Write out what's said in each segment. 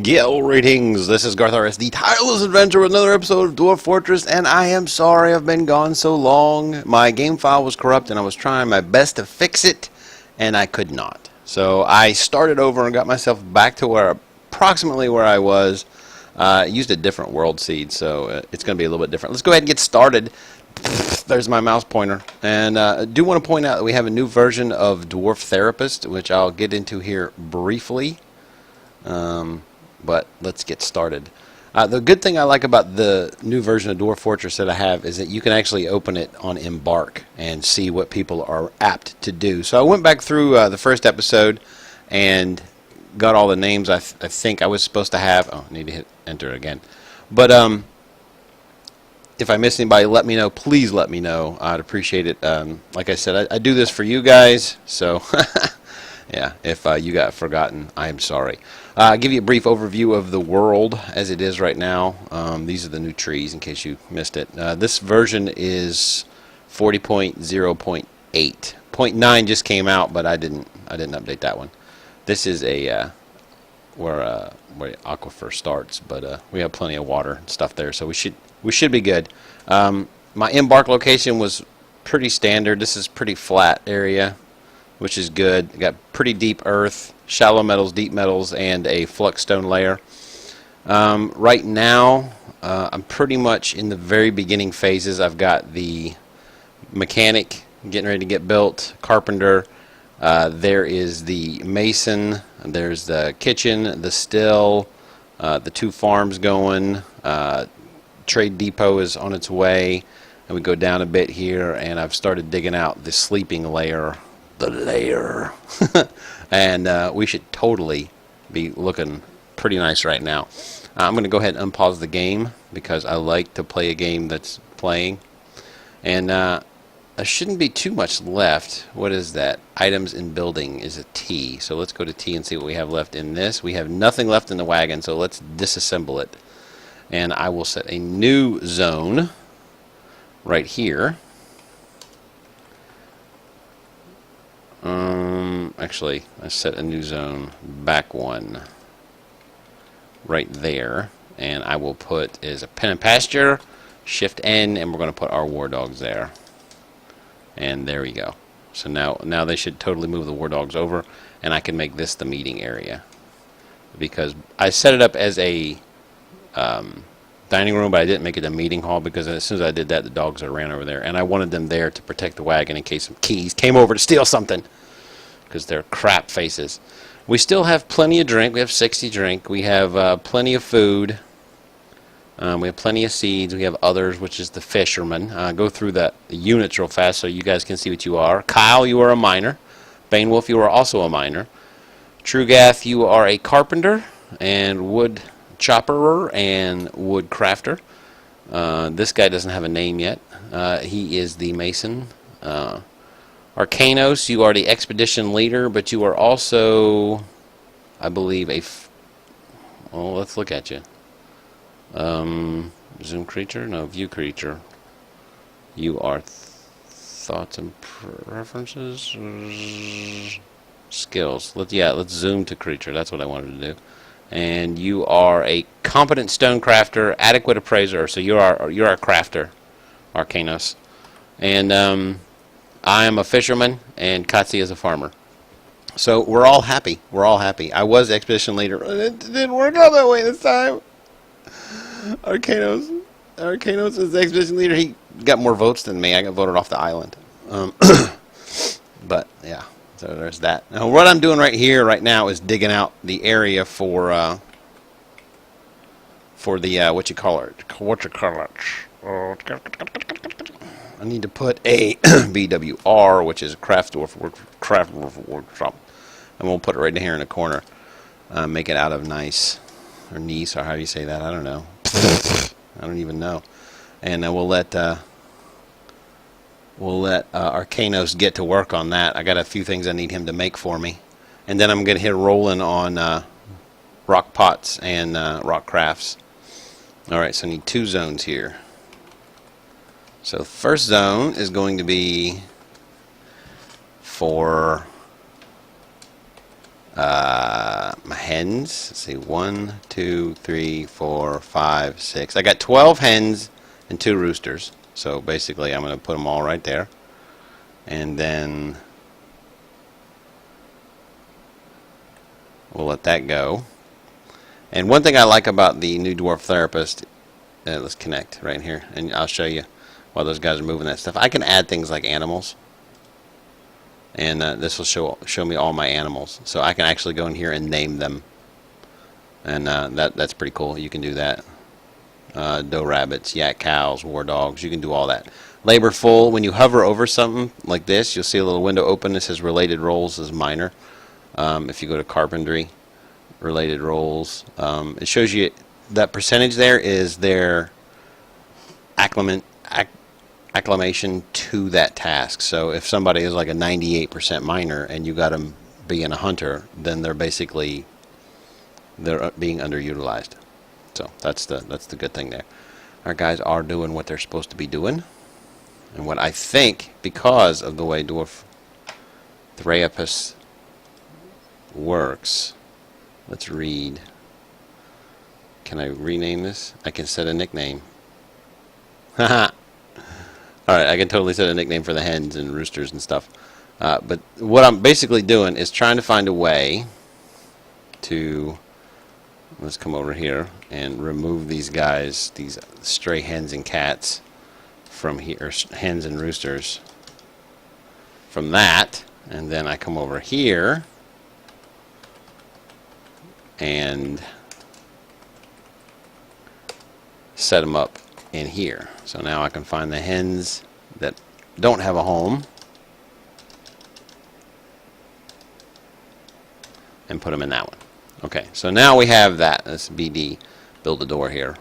Gale ratings. This is garthrs, the tireless adventure with another episode of Dwarf Fortress, and I am sorry I've been gone so long. My game file was corrupt, and I was trying my best to fix it, and I could not. So I started over and got myself back to approximately where I was. Used a different world seed, so it's going to be a little bit different. Let's go ahead and get started. There's my mouse pointer, and I do want to point out that we have a new version of Dwarf Therapist, which I'll get into here briefly. But let's get started. The good thing I like about the new version of Dwarf Fortress that I have is that you can actually open it on Embark and see what people are apt to do. So I went back through the first episode and got all the names I think I was supposed to have. Oh, I need to hit enter again. But if I miss anybody, let me know. Please let me know. I'd appreciate it. Like I said, I do this for you guys, so yeah, if you got forgotten, I am sorry. I'll give you a brief overview of the world as it is right now. These are the new trees in case you missed it. This version is 40.0.8. 0.9 just came out, but I didn't update that one. This is where Aquifer starts, but we have plenty of water and stuff there, so we should be good. My embark location was pretty standard. This is pretty flat area, which is good. Got pretty deep earth, shallow metals, deep metals, and a flux stone layer. Right now, I'm pretty much in the very beginning phases. I've got the mechanic getting ready to get built, carpenter. There is the mason. There's the kitchen, the still, the two farms going. Trade depot is on its way. And we go down a bit here, and I've started digging out the sleeping layer. The layer. And we should totally be looking pretty nice right now. I'm going to go ahead and unpause the game because I like to play a game that's playing. And there shouldn't be too much left. What is that? Items in building is a T. So let's go to T and see what we have left in this. We have nothing left in the wagon, so let's disassemble it. And I will set a new zone right here. Actually, I set a new zone back one right there, and I will put is a pen and pasture, shift N, and we're going to put our war dogs there. And there we go. So now they should totally move the war dogs over, and I can make this the meeting area because I set it up as a dining room, but I didn't make it a meeting hall because as soon as I did that, the dogs ran over there, and I wanted them there to protect the wagon in case some keys came over to steal something. Because they're crap faces. We still have plenty of drink. We have 60 drink. We have plenty of food. We have plenty of seeds. We have others, which is the fisherman. Go through the units real fast so you guys can see what you are. Kyle, you are a miner. Banewolf, you are also a miner. Trugath, you are a carpenter and wood chopperer and wood crafter. This guy doesn't have a name yet. He is the mason. Arcanos, you are the expedition leader, but you are also, I believe, well, let's look at you. Zoom creature? No, view creature. You are thoughts and preferences? Skills. Let's zoom to creature. That's what I wanted to do. And you are a competent stone crafter, adequate appraiser, so you're a crafter, Arcanos. And, I am a fisherman, and Katsi is a farmer. So we're all happy. We're all happy. I was expedition leader. It didn't work out that way this time. Arcanos is the expedition leader. He got more votes than me. I got voted off the island. But, yeah. So there's that. Now, what I'm doing right now is digging out the area for the, what you call it? I need to put a BWR, which is a craft dwarf workshop, and we'll put it right here in the corner. Make it out of nice, or nice, or how do you say that? I don't know. I don't even know. And we'll let Arcanos get to work on that. I got a few things I need him to make for me, and then I'm gonna hit rolling on rock pots and rock crafts. All right, so I need two zones here. So the first zone is going to be for my hens. Let's see, 1, 2, 3, 4, 5, 6. I got 12 hens and 2 roosters. So basically, I'm going to put them all right there, and then we'll let that go. And one thing I like about the new Dwarf Therapist, let's connect right here, and I'll show you while those guys are moving that stuff. I can add things like animals, and this will show me all my animals. So I can actually go in here and name them, and that's pretty cool. You can do that. Doe rabbits, yak cows, war dogs. You can do all that. Labor full. When you hover over something like this, you'll see a little window open that says related roles as minor. If you go to carpentry, related roles, it shows you that percentage there is their acclimation to that task. So if somebody is like a 98% miner and you got them being a hunter, then they're being underutilized. So that's the good thing there. Our guys are doing what they're supposed to be doing, and what I think, because of the way Dwarf Therapist works. Let's read. Can I rename this? I can set a nickname. Haha. Alright, I can totally set a nickname for the hens and roosters and stuff. But what I'm basically doing is trying to find a way to... Let's come over here and remove these guys, these stray hens and cats from here, or hens and roosters from that. And then I come over here and set them up in here. So now I can find the hens that don't have a home and put them in that one. Okay, so now we have that. This BD, build a door here.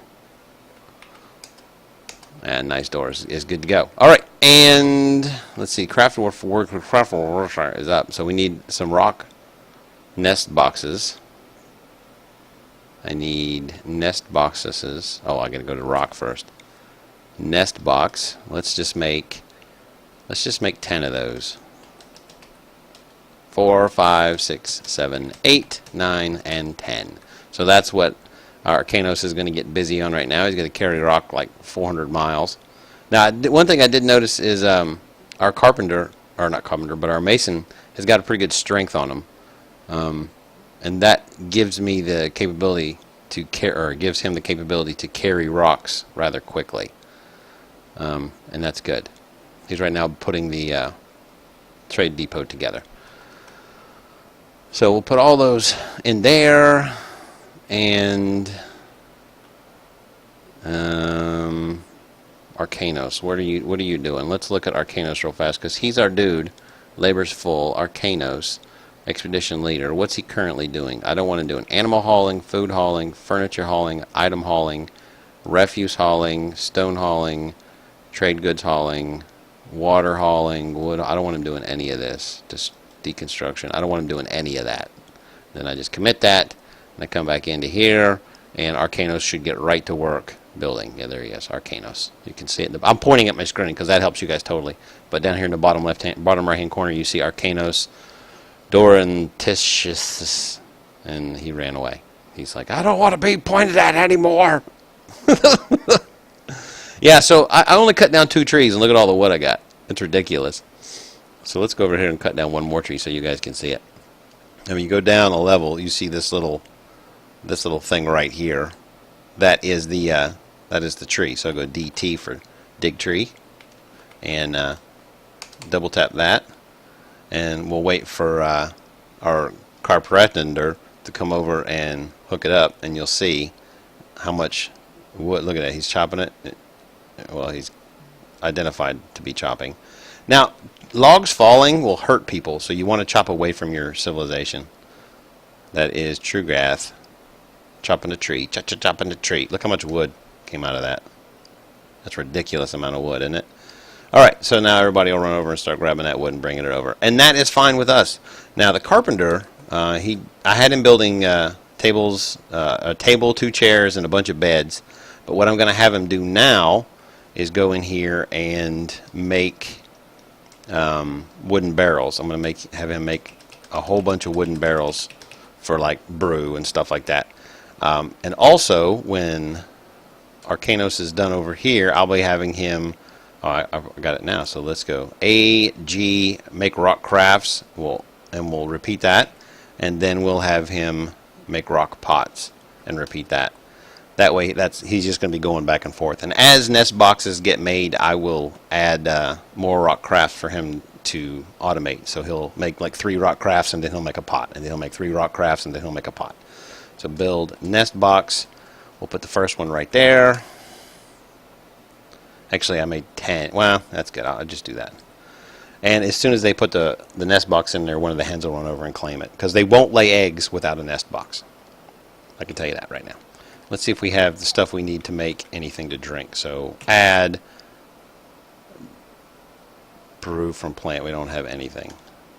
And nice door is good to go. All right, and let's see, craft work is up. So we need some rock nest boxes. I need nest boxes. Oh, I got to go to rock first. Nest box. Let's just make 10 of those. 4, 5, 6, 7, 8, 9, and 10. So that's what our Arcanos is going to get busy on right now. He's going to carry rock like 400 miles. Now, one thing I did notice is our carpenter, or not carpenter, but our mason has got a pretty good strength on him. And that gives me the capability to gives him the capability to carry rocks rather quickly. And that's good. He's right now putting the trade depot together. So we'll put all those in there, and Arcanos. What are you doing? Let's look at Arcanos real fast, because he's our dude. Labor's full. Arcanos, expedition leader. What's he currently doing? I don't want to do an animal hauling, food hauling, furniture hauling, item hauling, refuse hauling, stone hauling, trade goods hauling, water hauling, wood. I don't want him doing any of this. Just deconstruction. I don't want him doing any of that. Then I just commit that, and I come back into here, and Arcanos should get right to work building. Yeah, there he is, Arcanos. You can see it. I'm pointing at my screen because that helps you guys totally. But down here in the bottom right-hand corner, you see Arcanos, Doranticius, and he ran away. He's like, I don't want to be pointed at anymore. Yeah, so I only cut down 2 trees, and look at all the wood I got. It's ridiculous. So let's go over here and cut down one more tree so you guys can see it. And when you go down a level, you see this little thing right here. That is the tree. So I go DT for dig tree, and double tap that, and we'll wait for our carpenter to come over and hook it up, and you'll see how much wood. Look at that, he's chopping it. Well, he's identified to be chopping. Now, logs falling will hurt people, so you want to chop away from your civilization. That is true grass. Chopping a tree. Chopping a tree. Look how much wood came out of that. That's a ridiculous amount of wood, isn't it? Alright, so now everybody will run over and start grabbing that wood and bringing it over. And that is fine with us. Now, the carpenter, I had him building tables, a table, 2 chairs, and a bunch of beds. But what I'm going to have him do now is go in here and make wooden barrels. I'm going to have him make a whole bunch of wooden barrels for like brew and stuff like that. And also, when Arcanos is done over here, I'll be having him. Oh, I got it now. So let's go. A G make rock crafts. We'll repeat that, and then we'll have him make rock pots and repeat that. That way, he's just going to be going back and forth. And as nest boxes get made, I will add more rock crafts for him to automate. So he'll make like 3 rock crafts, and then he'll make a pot, and then he'll make 3 rock crafts, and then he'll make a pot. So build nest box. We'll put the first one right there. Actually, I made 10. Well, that's good. I'll just do that. And as soon as they put the nest box in there, one of the hens will run over and claim it, because they won't lay eggs without a nest box. I can tell you that right now. Let's see if we have the stuff we need to make anything to drink. So add brew from plant. We don't have anything.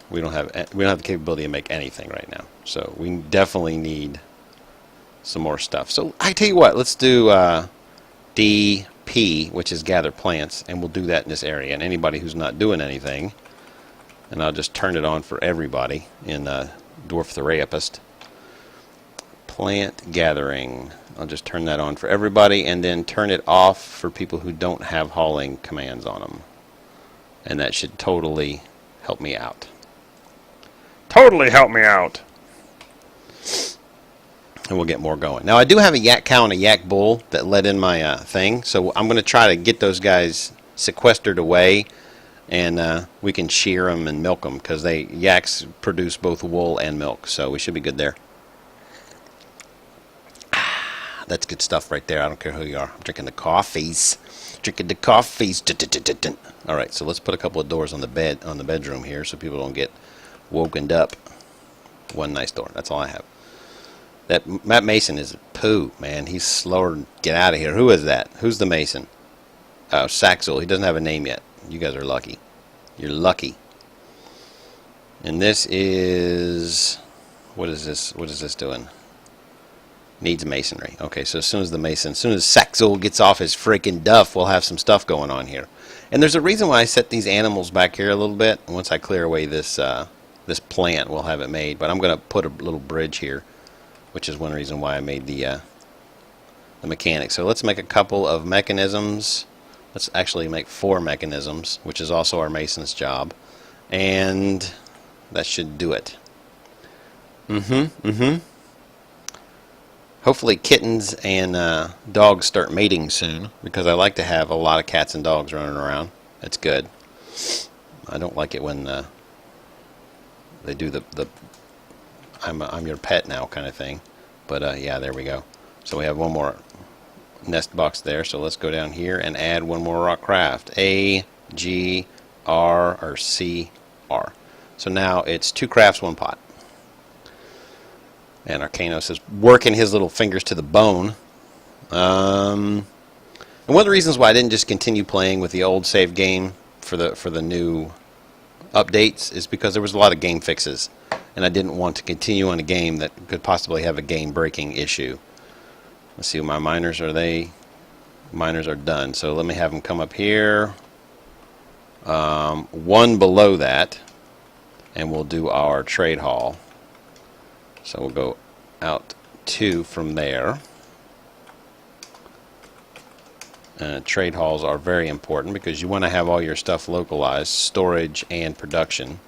We don't have the capability to make anything right now. So we definitely need some more stuff. So I tell you what, let's do DP, which is gather plants, and we'll do that in this area. And anybody who's not doing anything, and I'll just turn it on for everybody in Dwarf Fortress. Plant gathering. I'll just turn that on for everybody, and then turn it off for people who don't have hauling commands on them. And that should totally help me out. Totally help me out! And we'll get more going. Now, I do have a yak cow and a yak bull that let in my thing, so I'm going to try to get those guys sequestered away, and we can shear them and milk them, because yaks produce both wool and milk, so we should be good there. That's good stuff right there. I don't care who you are. I'm drinking the coffees. Drinking the coffees. All right, so let's put a couple of doors on the bedroom here, so people don't get woken up. One nice door. That's all I have. That Matt Mason is poo, man. He's slower to get out of here. Who is that? Who's the Mason? Oh, Saxel. He doesn't have a name yet. You guys are lucky. You're lucky. And this is... What is this? What is this doing? Needs masonry. Okay, so as soon as Saxel gets off his freaking duff, we'll have some stuff going on here. And there's a reason why I set these animals back here a little bit. Once I clear away this this plant, we'll have it made. But I'm going to put a little bridge here, which is one reason why I made the mechanics. So let's make a couple of mechanisms. Let's actually make 4 mechanisms, which is also our mason's job. And that should do it. Hopefully kittens and dogs start mating soon, because I like to have a lot of cats and dogs running around. It's good. I don't like it when they do the I'm your pet now kind of thing. But yeah, there we go. So we have one more nest box there. So let's go down here and add one more rock craft. A, G, R, or C, R. So now it's 2 crafts, 1 pot. And Arcanos is working his little fingers to the bone. And one of the reasons why I didn't just continue playing with the old save game for the new updates is because there was a lot of game fixes, and I didn't want to continue on a game that could possibly have a game-breaking issue. Let's see, my miners miners are done. So let me have them come up here. 1 below that, and we'll do our trade hall. So we'll go out 2 from there. Trade halls are very important because you want to have all your stuff localized, storage and production.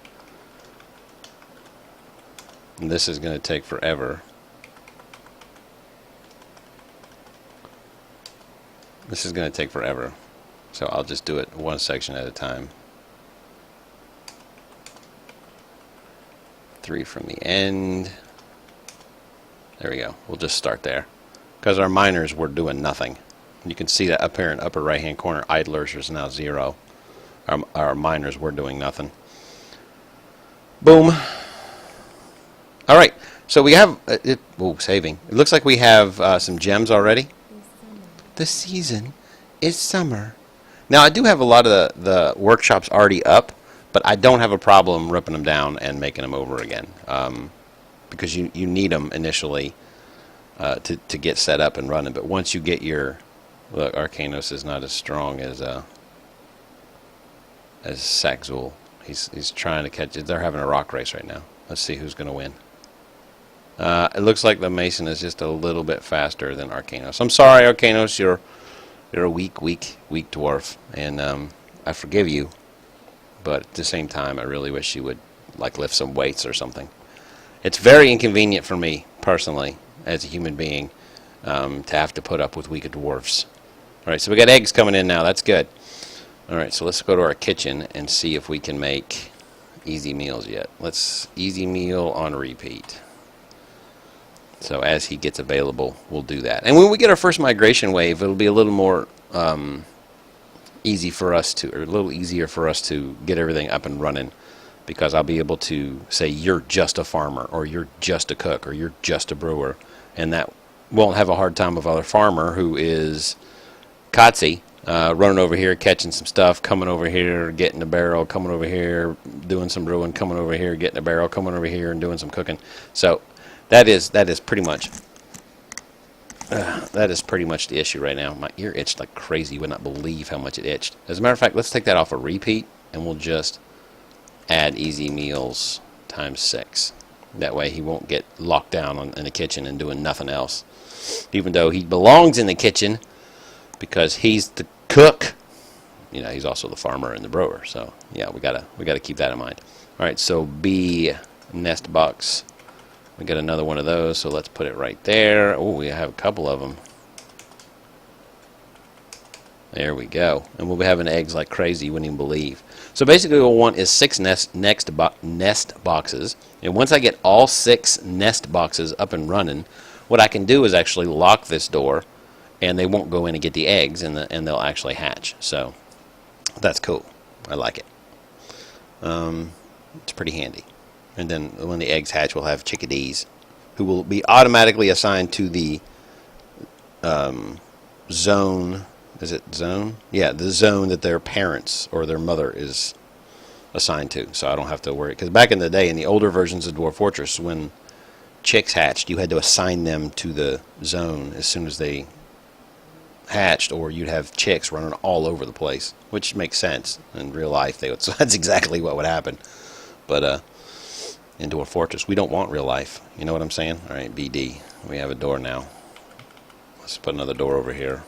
And this is going to take forever. This is going to take forever. So I'll just do it 1 section at a time. 3 from the end. There we go. We'll just start there. Because our miners were doing nothing. You can see that up here in the upper right hand corner, idlers is now 0. Our miners were doing nothing. Boom. Alright, so we have, saving. It looks like we have some gems already. The season is summer. Now I do have a lot of the workshops already up, but I don't have a problem ripping them down and making them over again. Because you need them initially to get set up and running. But once you get your... Look, Arcanos is not as strong as Saxul. He's trying to catch it. They're having a rock race right now. Let's see who's going to win. It looks like the Mason is just a little bit faster than Arcanos. I'm sorry, Arcanos, you're a weak dwarf, and I forgive you. But at the same time, I really wish you would like lift some weights or something. It's very inconvenient for me personally, as a human being, to have to put up with weaker dwarfs. All right, so we got eggs coming in now. That's good. All right, so let's go to our kitchen and see if we can make easy meals yet. Let's easy meal on repeat. So as he gets available, we'll do that. And when we get our first migration wave, it'll be a little more easy for us to, or a little easier for us to get everything up and running, because I'll be able to say you're just a farmer, or you're just a cook, or you're just a brewer, and that won't have a hard time of other farmer who is Kotzi, running over here, catching some stuff, coming over here, getting a barrel, coming over here, doing some brewing, coming over here, getting a barrel, coming over here, and doing some cooking. So that is pretty much the issue right now. My ear itched like crazy. You would not believe how much it itched. As a matter of fact, let's take that off a repeat, and we'll just add easy meals times 6. That way he won't get locked down in the kitchen and doing nothing else. Even though he belongs in the kitchen because he's the cook, you know, he's also the farmer and the brewer. So yeah, we gotta keep that in mind. All right, so B nest box. We got another one of those, so let's put it right there. Oh, we have a couple of them. There we go. And we'll be having eggs like crazy, you wouldn't even believe. So basically what we'll want is 6 nest boxes. And once I get all 6 nest boxes up and running, what I can do is actually lock this door, and they won't go in and get the eggs, and they'll actually hatch. So that's cool. I like it. It's pretty handy. And then when the eggs hatch, we'll have chickadees who will be automatically assigned to the zone. Is it zone? Yeah, the zone that their parents or their mother is assigned to. So I don't have to worry. Because back in the day, in the older versions of Dwarf Fortress, when chicks hatched, you had to assign them to the zone as soon as they hatched, or you'd have chicks running all over the place, which makes sense in real life. So that's exactly what would happen. But in Dwarf Fortress, we don't want real life. You know what I'm saying? All right, BD. We have a door now. Let's put another door over here.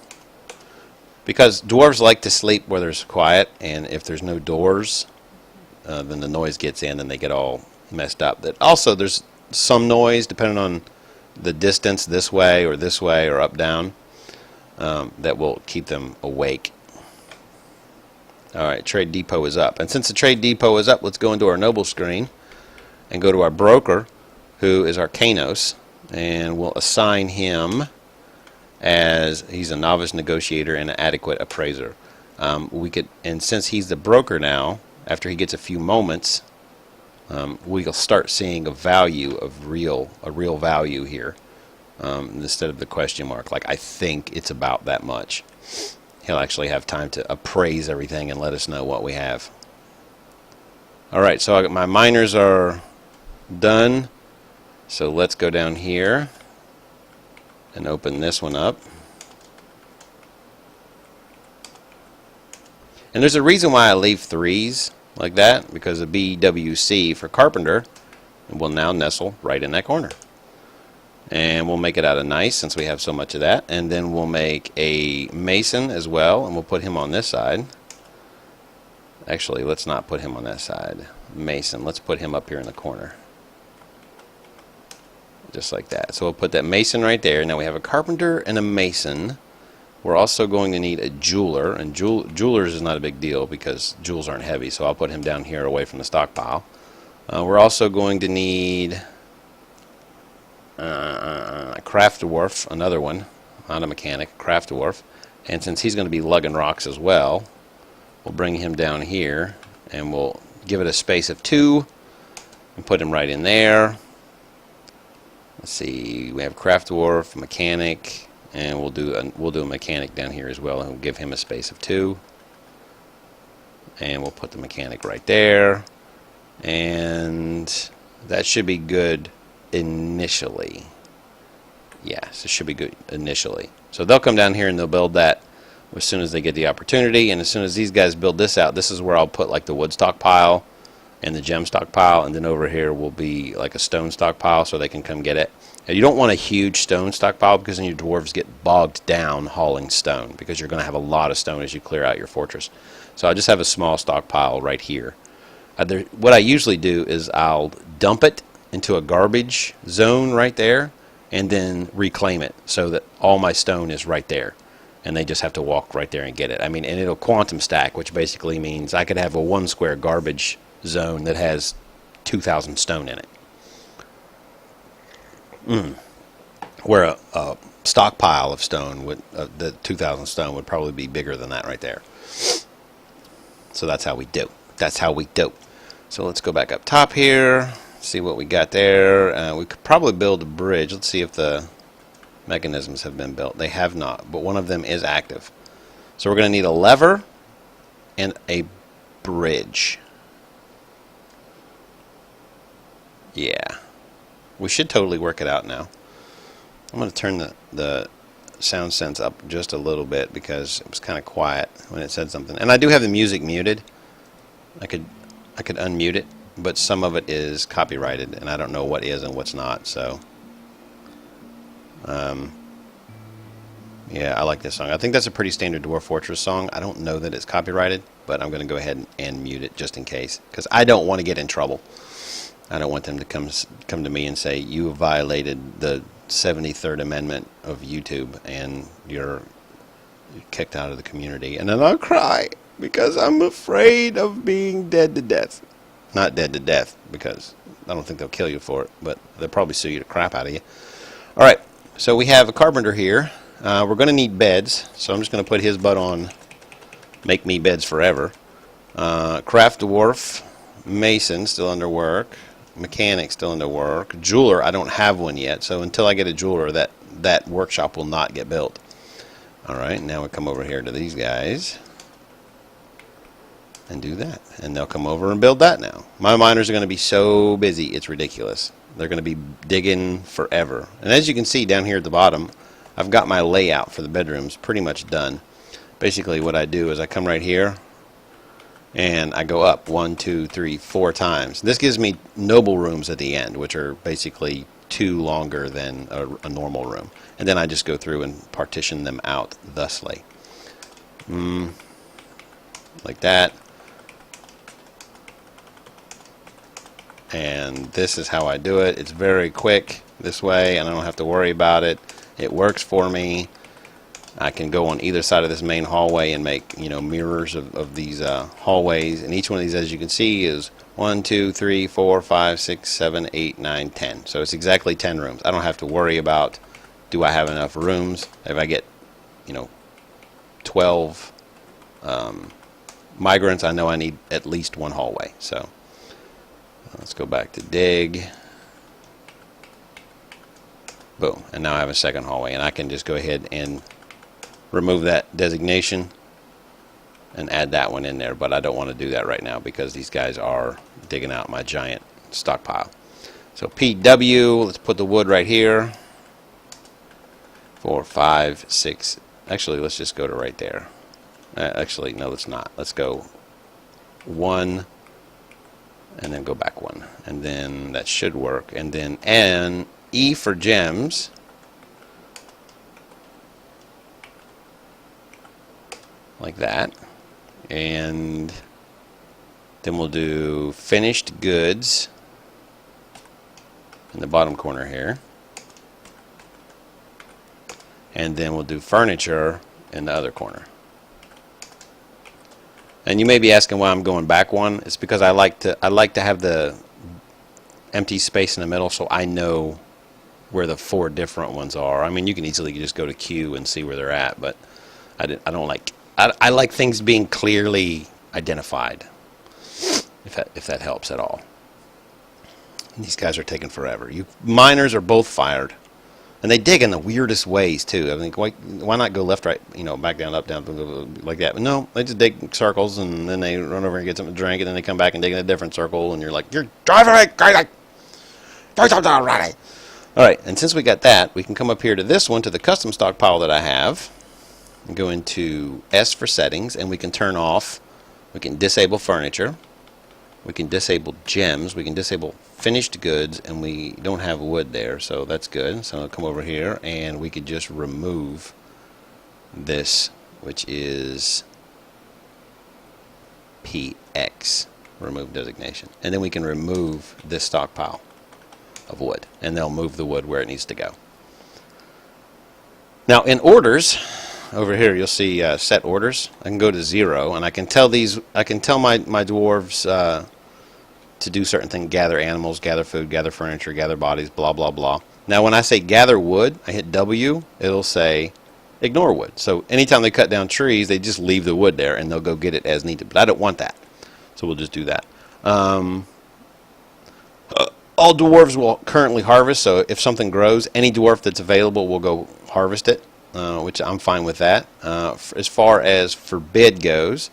Because dwarves like to sleep where there's quiet, and if there's no doors, then the noise gets in and they get all messed up. That also, there's some noise depending on the distance this way or up down, that will keep them awake. Alright, trade depot is up. And since the trade depot is up, let's go into our noble screen and go to our broker, who is Arcanos, and we'll assign him as he's a novice negotiator and an adequate appraiser. And since he's the broker now, after he gets a few moments, we'll start seeing a value of a real value here, instead of the question mark. Like, I think it's about that much. He'll actually have time to appraise everything and let us know what we have. Alright, so my miners are done. So let's go down here and open this one up. And there's a reason why I leave 3s like that, because a BWC for carpenter will now nestle right in that corner. And we'll make it out of nice, since we have so much of that. And then we'll make a mason as well, and we'll put him on this side. Actually, let's not put him on that side. Mason, let's put him up here in the corner. Just like that. So we'll put that mason right there. Now we have a carpenter and a mason. We're also going to need a jeweler, and jewelers is not a big deal because jewels aren't heavy, so I'll put him down here away from the stockpile. We're also going to need a craft dwarf, another one, not a mechanic, craft dwarf. And since he's going to be lugging rocks as well, we'll bring him down here, and we'll give it a space of 2 and put him right in there. Let's see, we have craft dwarf, mechanic, and we'll do a mechanic down here as well, and we'll give him a space of 2. And we'll put the mechanic right there, and that should be good initially. Yes, it should be good initially. So they'll come down here and they'll build that as soon as they get the opportunity. And as soon as these guys build this out, this is where I'll put like the wood stockpile and the gem stockpile, and then over here will be like a stone stockpile so they can come get it. Now, you don't want a huge stone stockpile because then your dwarves get bogged down hauling stone, because you're going to have a lot of stone as you clear out your fortress. So I just have a small stockpile right here. What I usually do is I'll dump it into a garbage zone right there and then reclaim it so that all my stone is right there. And they just have to walk right there and get it. I mean, and it'll quantum stack, which basically means I could have a 1 square garbage zone that has 2,000 stone in it. Where a stockpile of stone would, the 2,000 stone would probably be bigger than that right there. So that's how we do. That's how we do. So let's go back up top here, see what we got there. We could probably build a bridge. Let's see if the mechanisms have been built. They have not, but one of them is active. So we're going to need a lever and a bridge. Yeah. We should totally work it out now. I'm going to turn the sound sense up just a little bit because it was kind of quiet when it said something. And I do have the music muted. I could unmute it, but some of it is copyrighted, and I don't know what is and what's not. So, yeah, I like this song. I think that's a pretty standard Dwarf Fortress song. I don't know that it's copyrighted, but I'm going to go ahead and mute it just in case, because I don't want to get in trouble. I don't want them to come to me and say, you have violated the 73rd Amendment of YouTube and you're kicked out of the community. And then I'll cry because I'm afraid of being dead to death. Not dead to death, because I don't think they'll kill you for it, but they'll probably sue you the crap out of you. All right, so we have a carpenter here. We're going to need beds, so I'm just going to put his butt on Make Me Beds Forever. Craft Dwarf, Mason, still under work. Mechanic, still under work. Jeweler, I don't have one yet, so until I get a jeweler, that workshop will not get built. Alright, now we come over here to these guys and do that. And they'll come over and build that now. My miners are going to be so busy, it's ridiculous. They're going to be digging forever. And as you can see down here at the bottom, I've got my layout for the bedrooms pretty much done. Basically what I do is I come right here and I go up 1, 2, 3, 4 times. This gives me noble rooms at the end, which are basically 2 longer than a normal room. And then I just go through and partition them out thusly. Like that. And this is how I do it. It's very quick this way, and I don't have to worry about it. It works for me. I can go on either side of this main hallway and make, mirrors of these hallways. And each one of these, as you can see, is 1, 2, 3, 4, 5, 6, 7, 8, 9, 10. So it's exactly 10 rooms. I don't have to worry about, do I have enough rooms? If I get, 12 migrants, I know I need at least 1 hallway. So let's go back to dig. Boom. And now I have a second hallway. And I can just go ahead and remove that designation and add that one in there, but I don't want to do that right now because these guys are digging out my giant stockpile. So PW, let's put the wood right here. 4, 5, 6. Actually, let's just go to right there. Actually, no, let's not. Let's go 1 and then go back 1, and then that should work. And then N, E for gems. Like that. And then we'll do finished goods in the bottom corner here. And then we'll do furniture in the other corner. And you may be asking why I'm going back 1. It's because I like to have the empty space in the middle so I know where the 4 different ones are. I mean, you can easily just go to Q and see where they're at, but I don't like. I like things being clearly identified, if that helps at all. And these guys are taking forever. You miners are both fired, and they dig in the weirdest ways too. I think why not go left, right, back down, up, down, like that? But no, they just dig circles, and then they run over and get something to drink, and then they come back and dig in a different circle, and you're like, you're driving crazy. All right, and since we got that, we can come up here to this one, to the custom stockpile that I have. Go into S for settings, and we can turn off, we can disable furniture, We can disable gems. We can disable finished goods, and we don't have wood there, so that's good. So I'll come over here, and we could just remove this, which is PX, remove designation. And then we can remove this stockpile of wood, and they'll move the wood where it needs to go. Now in orders, over here you'll see set orders. I can go to 0, and I can tell my dwarves to do certain things: gather animals, gather food, gather furniture, gather bodies, blah blah blah. Now when I say gather wood, I hit W, it'll say ignore wood. So anytime they cut down trees, they just leave the wood there and they'll go get it as needed. But I don't want that, so we'll just do that. All dwarves will currently harvest, so if something grows, any dwarf that's available will go harvest it, which I'm fine with that. As far as forbid goes,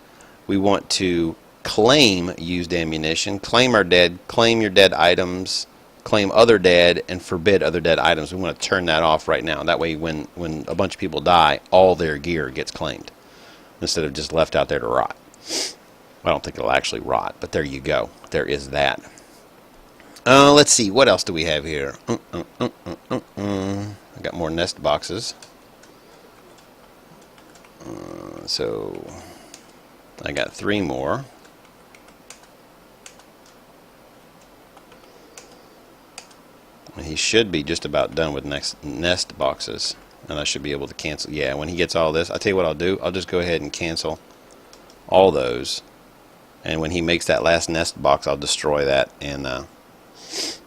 we want to claim used ammunition, claim our dead, claim your dead items, claim other dead, and forbid other dead items. We want to turn that off right now. That way when a bunch of people die, all their gear gets claimed instead of just left out there to rot. I don't think it'll actually rot, but there you go. There is that. Let's see, what else do we have here? I got more nest boxes. So I got 3 more. He should be just about done with nest boxes, and I should be able to cancel. Yeah, when he gets all this, I'll tell you what I'll do. I'll just go ahead and cancel all those, and when he makes that last nest box, I'll destroy that. And let's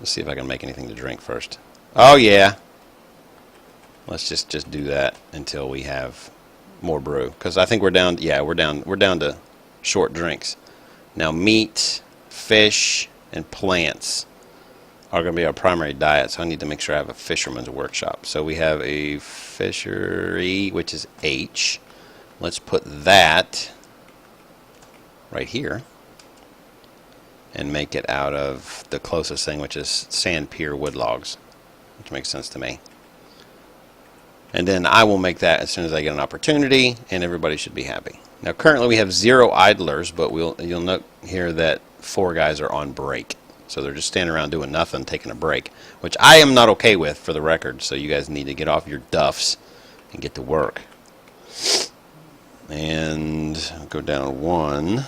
see if I can make anything to drink first. Oh yeah, let's just do that until we have more brew, because I think we're down. Yeah, we're down to short drinks now. Meat, fish, and plants are going to be our primary diet, so I need to make sure I have a fisherman's workshop. So we have a fishery, which is H. Let's put that right here and make it out of the closest thing, which is sand pier wood logs, which makes sense to me. And then I will make that as soon as I get an opportunity, and everybody should be happy. Now currently we have 0 idlers, but you'll note here that 4 guys are on break. So they're just standing around doing nothing, taking a break, which I am not okay with, for the record. So you guys need to get off your duffs and get to work. And go down 1.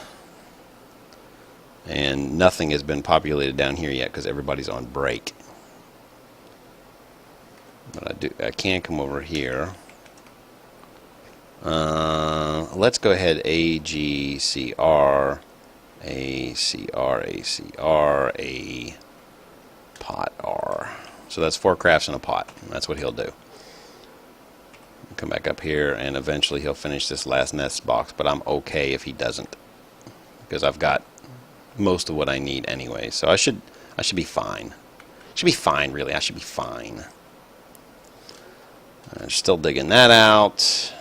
And nothing has been populated down here yet because everybody's on break. But I can come over here. Let's go ahead AGCR. ACR, a pot R. So that's 4 crafts in a pot. That's what he'll do. Come back up here, and eventually he'll finish this last nest box, but I'm okay if he doesn't, because I've got most of what I need anyway. So I should be fine. Should be fine, really. I should be fine. I'm still digging that out.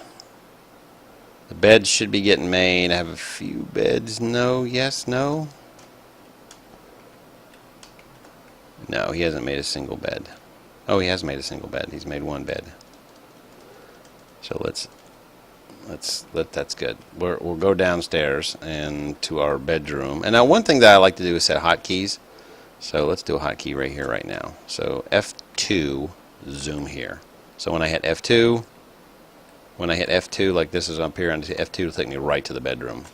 The beds should be getting made. I have a few beds. No, yes, no. No, he hasn't made a single bed. Oh, he has made a single bed. He's made 1 bed. So that's good. We'll go downstairs and to our bedroom. And now one thing that I like to do is set hotkeys. So let's do a hotkey right here, right now. So F2, zoom here. So when I hit F2, like this is up here, and F2 will take me right to the bedroom.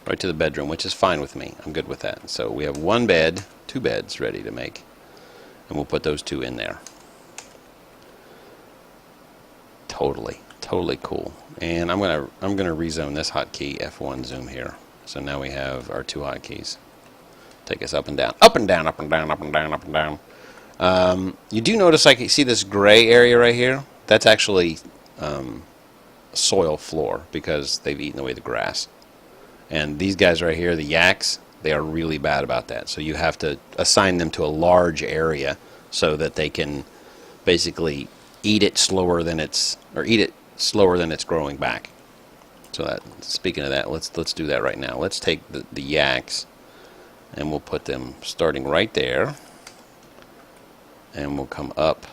Right to the bedroom, which is fine with me. I'm good with that. So we have 1 bed, 2 beds ready to make. And we'll put those 2 in there. Totally cool. And I'm gonna rezone this hotkey, F1 zoom here. So now we have our 2 hotkeys. Take us up and down, up and down, up and down, up and down, up and down. You do notice, like, you see this gray area right here? That's actually soil floor, because they've eaten away the grass. And these guys right here, the yaks, they are really bad about that. So you have to assign them to a large area so that they can basically eat it slower than it's growing back. So that, speaking of that, let's do that right now. Let's take the yaks, and we'll put them starting right there, and we'll come up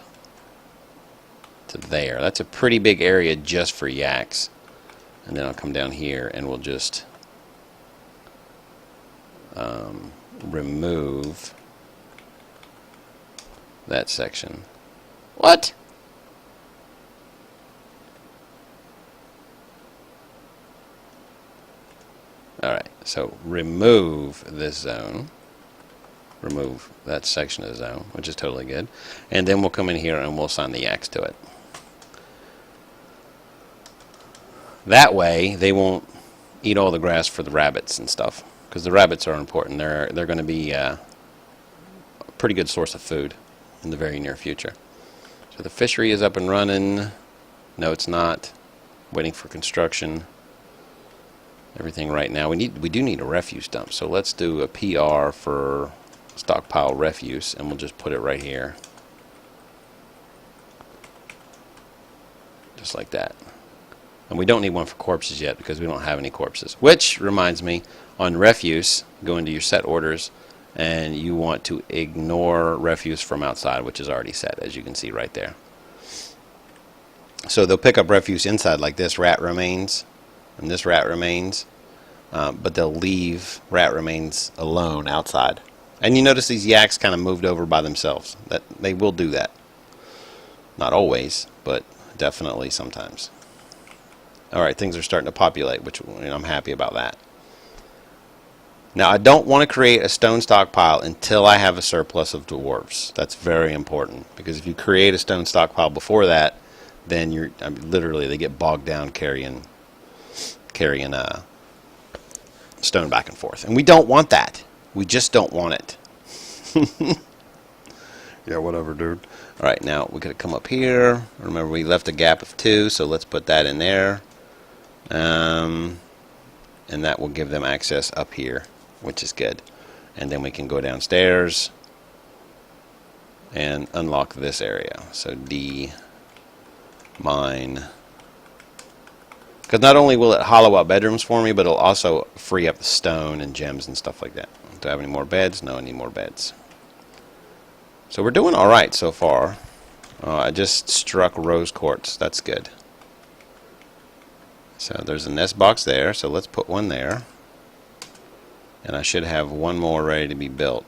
to there. That's a pretty big area just for yaks. And then I'll come down here, and we'll just remove that section. What? Alright, so remove this zone. Remove that section of the zone, which is totally good. And then we'll come in here and we'll assign the yaks to it. That way, they won't eat all the grass for the rabbits and stuff. Because the rabbits are important. They're going to be a pretty good source of food in the very near future. So the fishery is up and running. No, it's not. Waiting for construction. Everything right now. We do need a refuse dump. So let's do a PR for stockpile refuse, and we'll just put it right here. Just like that. And we don't need one for corpses yet because we don't have any corpses. Which reminds me, on refuse, go into your set orders, and you want to ignore refuse from outside, which is already set, as you can see right there. So they'll pick up refuse inside like this, rat remains, and this rat remains, but they'll leave rat remains alone outside. And you notice these yaks kind of moved over by themselves. That they will do that. Not always, but definitely sometimes. Alright, things are starting to populate, which I'm happy about that. Now, I don't want to create a stone stockpile until I have a surplus of dwarves. That's very important, because if you create a stone stockpile before that, then literally they get bogged down carrying stone back and forth. And we don't want that. We just don't want it. Yeah, whatever, dude. Alright, now we're going to come up here. Remember, we left a gap of 2, so let's put that in there. And that will give them access up here, which is good. And then we can go downstairs and unlock this area. So D, mine. Because not only will it hollow out bedrooms for me, but it'll also free up the stone and gems and stuff like that. Do I have any more beds? No, I need more beds. So we're doing alright so far. I just struck rose quartz. That's good. So there's a nest box there, so let's put one there. And I should have one more ready to be built.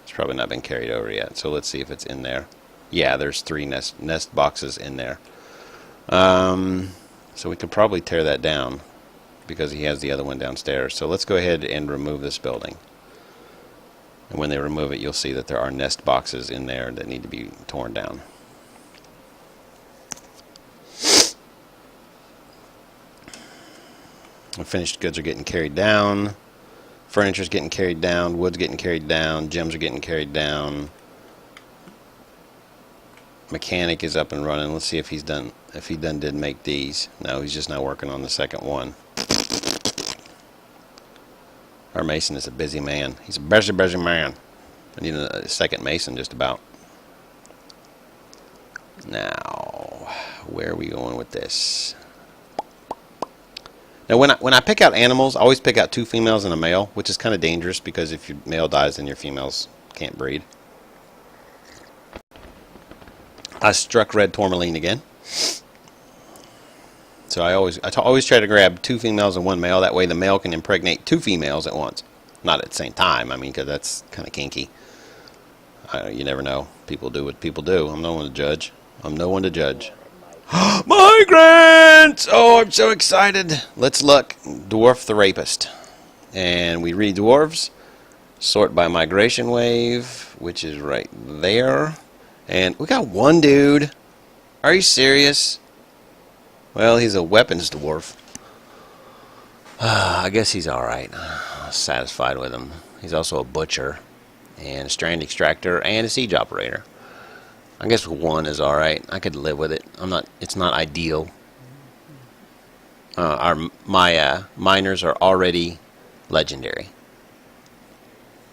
It's probably not been carried over yet, so let's see if it's in there. Yeah, there's 3 nest boxes in there. So we could probably tear that down because he has the other one downstairs. So let's go ahead and remove this building. And when they remove it, you'll see that there are nest boxes in there that need to be torn down. The finished goods are getting carried down. Furniture's getting carried down. Wood's getting carried down. Gems are getting carried down. Mechanic is up and running. Let's see if he's done. If he did make these. No, he's just now working on the second one. Our mason is a busy man. He's a busy man. I need a second mason just about. Now, where are we going with this? Now, when I pick out animals, I always pick out 2 females and a male, which is kind of dangerous because if your male dies, then your females can't breed. I struck red tourmaline again. So I always try to grab 2 females and 1 male. That way the male can impregnate 2 females at once. Not at the same time, I mean, because that's kind of kinky. You never know. People do what people do. I'm no one to judge. I'm no one to judge. Migrants! Oh, I'm so excited. Let's look. Dwarf the Rapist. And we read dwarves. Sort by migration wave, which is right there. And we got 1 dude. Are you serious? Well, he's a weapons dwarf. I guess he's alright. Satisfied with him. He's also a butcher, and a strand extractor, and a siege operator. I guess 1 is alright. I could live with it. It's not ideal. My miners are already legendary.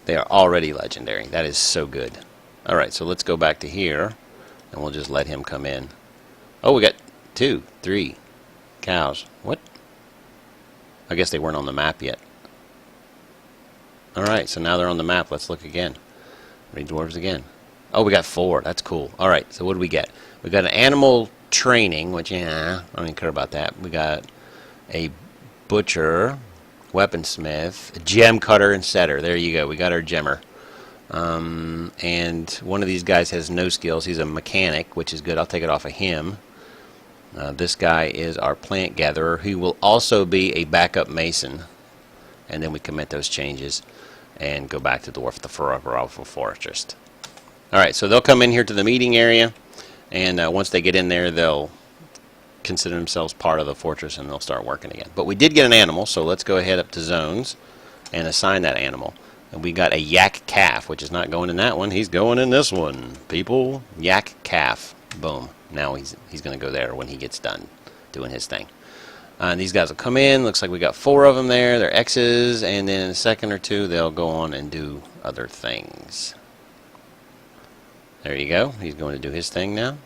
They are already legendary. That is so good. Alright, so let's go back to here, and we'll just let him come in. Oh, we got 2, 3 cows. What? I guess they weren't on the map yet. Alright, so now they're on the map. Let's look again. Read dwarves again. Oh, we got 4. That's cool. Alright, so what do we get? We got an animal training, which, yeah, I don't even care about that. We got a butcher, weaponsmith, a gem cutter, and setter. There you go. We got our gemmer. And one of these guys has no skills. He's a mechanic, which is good. I'll take it off of him. This guy is our plant gatherer, who will also be a backup mason. And then we commit those changes and go back to Dwarf Fortress. Alright, so they'll come in here to the meeting area, and once they get in there, they'll consider themselves part of the fortress and they'll start working again. But we did get an animal, so let's go ahead up to zones and assign that animal. And we got a yak calf, which is not going in that one. He's going in this one. People, yak calf. Boom. Now he's going to go there when he gets done doing his thing. And these guys will come in. Looks like we got 4 of them there. They're X's, and then in a second or two they'll go on and do other things. There you go. He's going to do his thing now.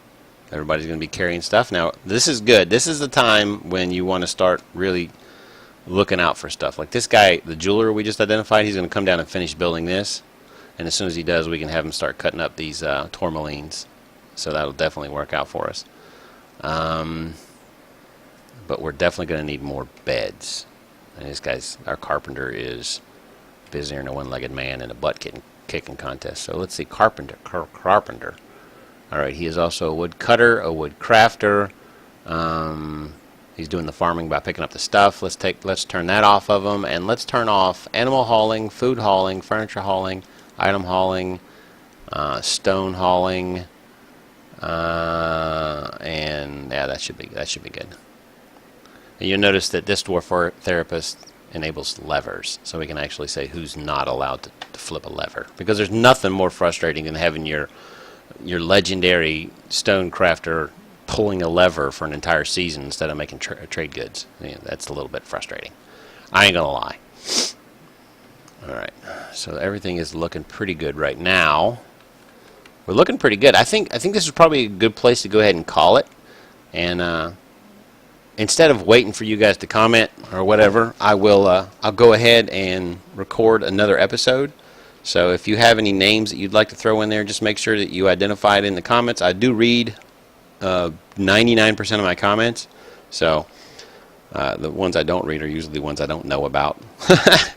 Everybody's going to be carrying stuff. Now, this is good. This is the time when you want to start really looking out for stuff. Like this guy, the jeweler we just identified, he's going to come down and finish building this. And as soon as he does, we can have him start cutting up these tourmalines. So that'll definitely work out for us. But we're definitely going to need more beds. And this guy's, our carpenter, is busier than a one-legged man in a butt-kicking contest. So let's see, carpenter. Alright, he is also a wood cutter, a wood crafter. He's doing the farming by picking up the stuff. Let's turn that off of him, and let's turn off animal hauling, food hauling, furniture hauling, item hauling, stone hauling, and yeah, that should be good. And you'll notice that this dwarf therapist enables levers, so we can actually say who's not allowed to flip a lever, because there's nothing more frustrating than having your legendary stone crafter pulling a lever for an entire season instead of making trade goods. Yeah, that's a little bit frustrating. I ain't gonna lie. Alright, so everything is looking pretty good right now. We're looking pretty good. I think this is probably a good place to go ahead and call it. And instead of waiting for you guys to comment or whatever, I'll go ahead and record another episode. So if you have any names that you'd like to throw in there, just make sure that you identify it in the comments. I do read 99% of my comments, so the ones I don't read are usually the ones I don't know about,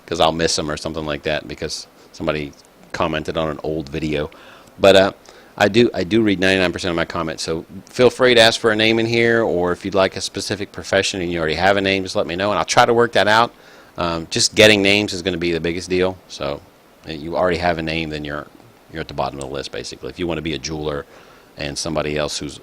because I'll miss them or something like that because somebody commented on an old video. But I do read 99% of my comments, so feel free to ask for a name in here, or if you'd like a specific profession and you already have a name, just let me know and I'll try to work that out. Just getting names is going to be the biggest deal, so you already have a name, then you're at the bottom of the list basically. If you want to be a jeweler and somebody else who's,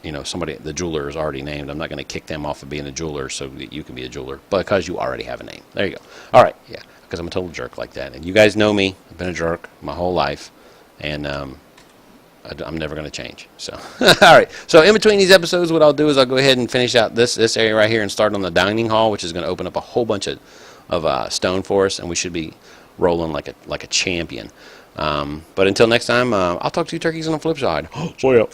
the jeweler is already named, I'm not going to kick them off of being a jeweler so that you can be a jeweler, because you already have a name. There you go. All right, yeah, because I'm a total jerk like that, and you guys know me. I've been a jerk my whole life, and I'm never going to change. So, all right. So in between these episodes, what I'll do is I'll go ahead and finish out this area right here and start on the dining hall, which is going to open up a whole bunch of stone for us, and we should be rolling like a champion. But until next time, I'll talk to you turkeys on the flip side. See ya.